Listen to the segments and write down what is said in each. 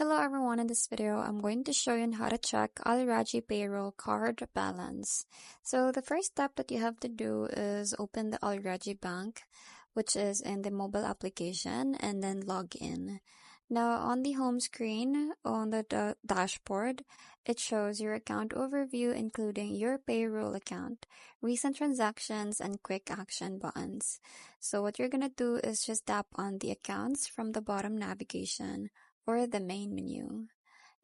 Hello everyone, in this video I'm going to show you on how to check Rajhi Payroll card balance. So the first step that you have to do is open the Rajhi bank, which is in the mobile application, and then log in. Now on the home screen, on the dashboard, it shows your account overview including your payroll account, recent transactions, and quick action buttons. So what you're going to do is just tap on the accounts from the bottom navigation or the main menu.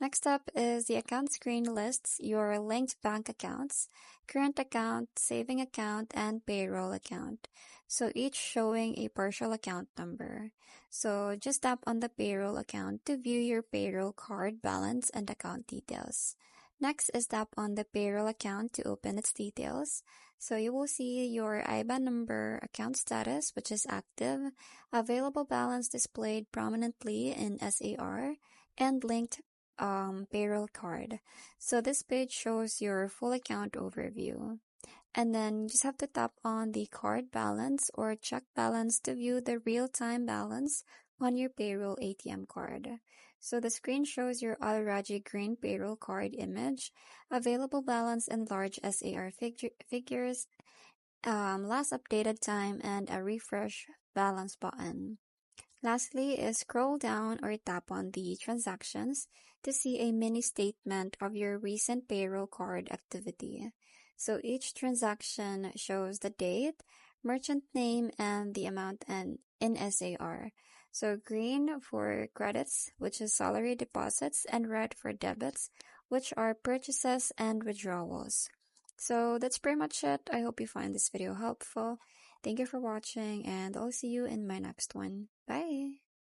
Next up is the account screen lists your linked bank accounts, current account, saving account, and payroll account. So each showing a partial account number. So just tap on the payroll account to view your payroll card balance and account details. Next is tap on the payroll account to open its details. So you will see your IBAN number, account status, which is active, available balance displayed prominently in SAR, and linked payroll card. So this page shows your full account overview. And then you just have to tap on the card balance or check balance to view the real-time balance on your payroll ATM card. So the screen shows your Rajhi green payroll card image, available balance in large SAR figures, last updated time, and a refresh balance button. Lastly is scroll down or tap on the transactions to see a mini statement of your recent payroll card activity. So each transaction shows the date, merchant name, and the amount in SAR. So green for credits, which is salary deposits, and red for debits, which are purchases and withdrawals. So that's pretty much it. I hope you find this video helpful. Thank you for watching, and I'll see you in my next one. Bye!